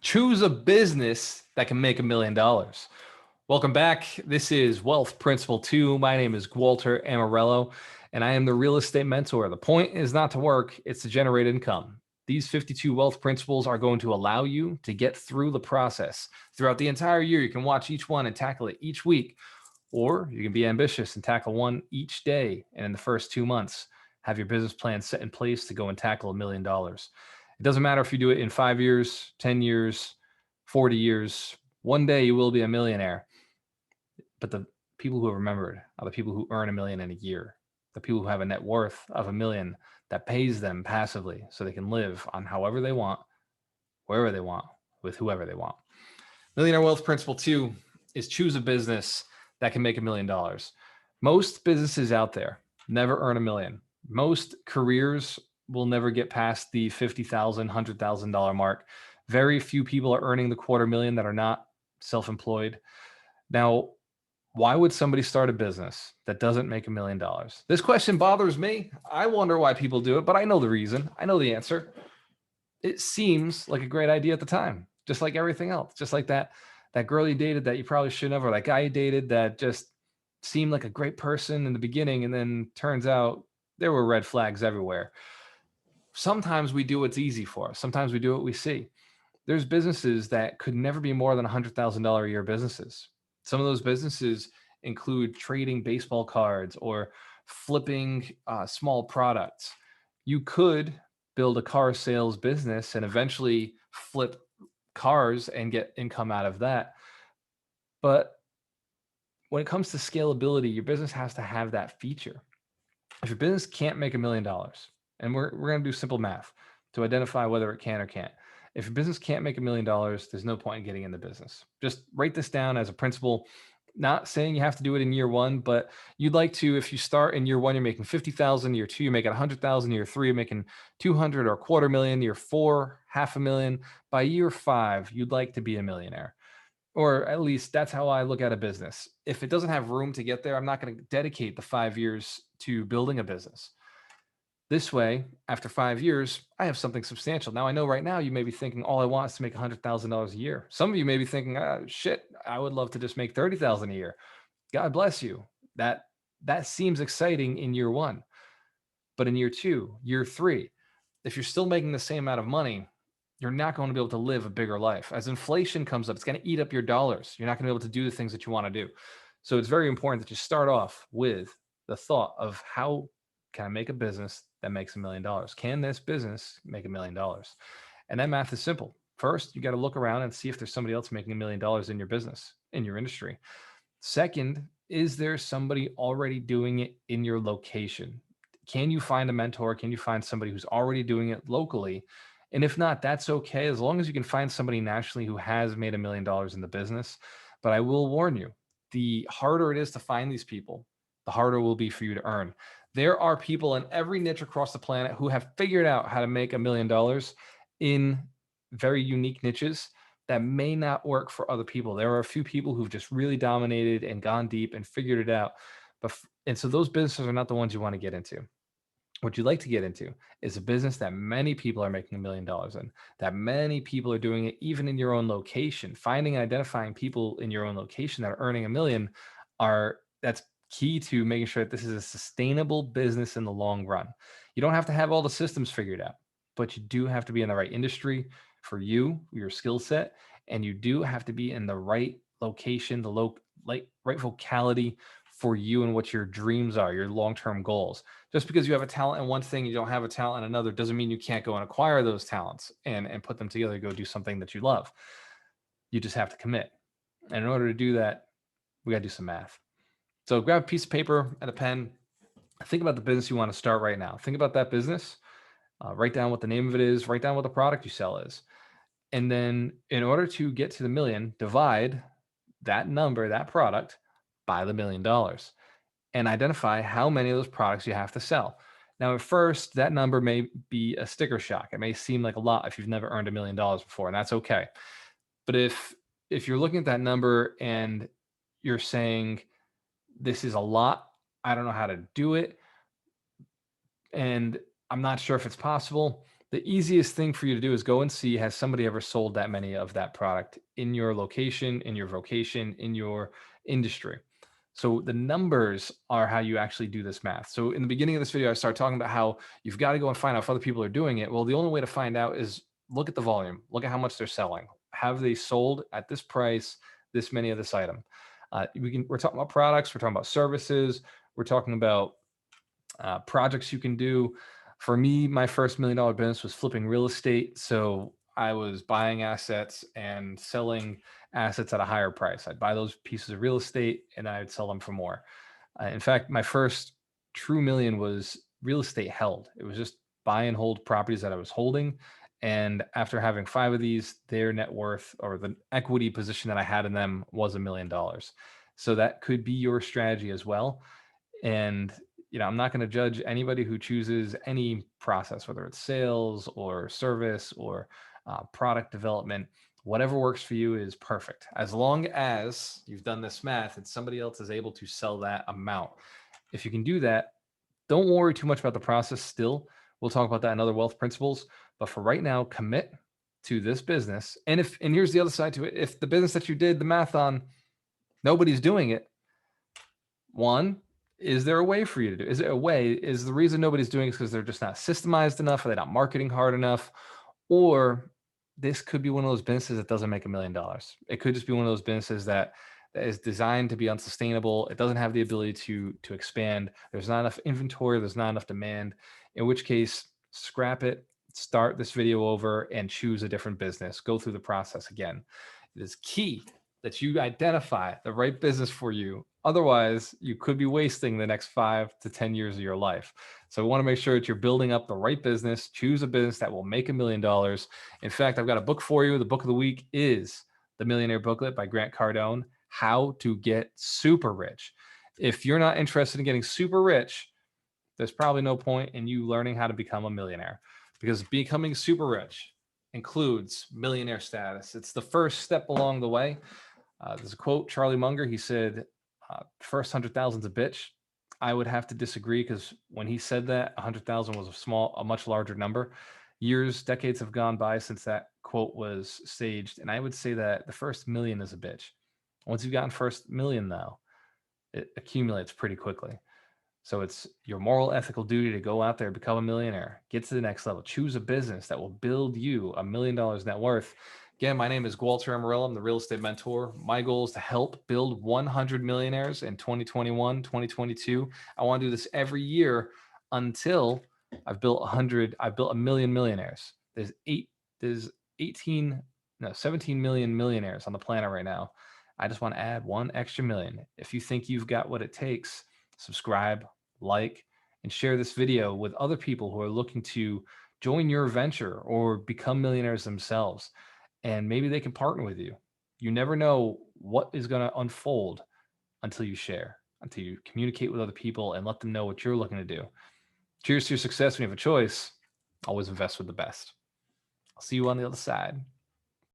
Choose a business that can make $1 million. Welcome back. This is Wealth Principle 2. My name is Walter Amarello, and I am the real estate mentor. The point is not to work, it's to generate income. These 52 wealth principles are going to allow you to get through the process. Throughout the entire year, you can watch each one and tackle it each week, or you can be ambitious and tackle one each day. And in the first 2 months, have your business plan set in place to go and tackle $1 million. It doesn't matter if you do it in 5 years, 10 years, 40 years. One day you will be a millionaire. But the people who are remembered are the people who earn $1 million in a year, the people who have a net worth of $1 million that pays them passively so they can live on however they want, wherever they want, with whoever they want. Millionaire Wealth Principle 2 is choose a business that can make $1 million. Most businesses out there never earn $1 million. Most careers will never get past the $50,000, $100,000 mark. Very few people are earning the $250,000 that are not self-employed. Now, why would somebody start a business that doesn't make $1 million? This question bothers me. I wonder why people do it, but I know the reason. I know the answer. It seems like a great idea at the time, just like everything else, just like that girl you dated that you probably shouldn't have, or that guy you dated that just seemed like a great person in the beginning, and then turns out there were red flags everywhere. Sometimes we do what's easy for us. Sometimes we do what we see. There's businesses that could never be more than $100,000 a year businesses. Some of those businesses include trading baseball cards or flipping small products. You could build a car sales business and eventually flip cars and get income out of that. But when it comes to scalability, your business has to have that feature. If your business can't make $1 million, and we're going to do simple math to identify whether it can or can't. If your business can't make $1 million, there's no point in getting in the business. Just write this down as a principle. Not saying you have to do it in year one, but you'd like to, if you start in year one, you're making 50,000, year two, you're making 100,000, year three, you're making 200 or 250,000, year four, 500,000. By year five, you'd like to be a millionaire. Or at least that's how I look at a business. If it doesn't have room to get there, I'm not going to dedicate the 5 years to building a business. This way, after 5 years, I have something substantial. Now, I know right now you may be thinking, all I want is to make $100,000 a year. Some of you may be thinking, shit, I would love to just make 30,000 a year. God bless you. That seems exciting in year one. But in year two, year three, if you're still making the same amount of money, you're not going to be able to live a bigger life. As inflation comes up, it's going to eat up your dollars. You're not going to be able to do the things that you want to do. So it's very important that you start off with the thought of, how can I make a business that makes $1 million? Can this business make $1 million? And that math is simple. First, you got to look around and see if there's somebody else making $1 million in your business, in your industry. Second, is there somebody already doing it in your location? Can you find a mentor? Can you find somebody who's already doing it locally? And if not, that's okay, as long as you can find somebody nationally who has made $1 million in the business. But I will warn you, the harder it is to find these people, the harder it will be for you to earn. There are people in every niche across the planet who have figured out how to make $1 million in very unique niches that may not work for other people. There are a few people who've just really dominated and gone deep and figured it out. And so those businesses are not the ones you want to get into. What you'd like to get into is a business that many people are making $1 million in, that many people are doing it even in your own location. Finding and identifying people in your own location that are earning $1 million that's key to making sure that this is a sustainable business in the long run. You don't have to have all the systems figured out, but you do have to be in the right industry for you, your skill set, and you do have to be in the right location, right vocality for you and what your dreams are, your long-term goals. Just because you have a talent in one thing, you don't have a talent in another, doesn't mean you can't go and acquire those talents and put them together, go do something that you love. You just have to commit. And in order to do that, we got to do some math. So grab a piece of paper and a pen. Think about the business you want to start right now. Think about that business. Write down what the name of it is. Write down what the product you sell is. And then in order to get to the million, divide that number, that product, by the $1 million, and identify how many of those products you have to sell. Now, at first, that number may be a sticker shock. It may seem like a lot if you've never earned $1 million before, and that's okay. But if you're looking at that number and you're saying, this is a lot, I don't know how to do it, and I'm not sure if it's possible, The easiest thing for you to do is go and see, has somebody ever sold that many of that product in your location, in your vocation, in your industry? So the numbers are how you actually do this math. So in the beginning of this video, I started talking about how you've got to go and find out if other people are doing it. Well, the only way to find out is look at the volume, look at how much they're selling. Have they sold at this price, this many of this item? We're talking about products, we're talking about services, we're talking about projects you can do. For me, my first $1 million business was flipping real estate. So I was buying assets and selling assets at a higher price. I'd buy those pieces of real estate and I'd sell them for more. In fact, my first true million was real estate held. It was just buy and hold properties that I was holding. And after having 5 of these, their net worth or the equity position that I had in them was $1 million. So that could be your strategy as well. And I'm not going to judge anybody who chooses any process, whether it's sales or service or product development. Whatever works for you is perfect, as long as you've done this math and somebody else is able to sell that amount. If you can do that, don't worry too much about the process still. We'll talk about that in other wealth principles. But for right now, commit to this business. And here's the other side to it. If the business that you did the math on, nobody's doing it, one, is there a way for you to do? Is there a way? Is the reason nobody's doing it because they're just not systemized enough? Are they not marketing hard enough? Or this could be one of those businesses that doesn't make $1 million. It could just be one of those businesses that is designed to be unsustainable. It doesn't have the ability to expand. There's not enough inventory. There's not enough demand. In which case, scrap it. Start this video over and choose a different business. Go through the process again. It is key that you identify the right business for you. Otherwise, you could be wasting the next 5 to 10 years of your life. So we want to make sure that you're building up the right business. Choose a business that will make $1 million. In fact, I've got a book for you. The book of the week is The Millionaire Booklet by Grant Cardone, How to Get Super Rich. If you're not interested in getting super rich, there's probably no point in you learning how to become a millionaire, because becoming super rich includes millionaire status. It's the first step along the way. There's a quote, Charlie Munger, he said, first 100,000's a bitch. I would have to disagree, because when he said that, 100,000 was a much larger number. Decades have gone by since that quote was staged. And I would say that the first million is a bitch. Once you've gotten first million, though, it accumulates pretty quickly. So it's your moral, ethical duty to go out there, become a millionaire, get to the next level, choose a business that will build you $1 million net worth. Again, my name is Walter Amarillo. I'm the real estate mentor. My goal is to help build 100 millionaires in 2021, 2022. I want to do this every year until I've built 100. I've built 1 million millionaires. There's 17 million millionaires on the planet right now. I just want to add 1 extra million. If you think you've got what it takes, subscribe, like, and share this video with other people who are looking to join your venture or become millionaires themselves. And maybe they can partner with you. You never know what is going to unfold until you share, until you communicate with other people and let them know what you're looking to do. Cheers to your success. When you have a choice, always invest with the best. I'll see you on the other side.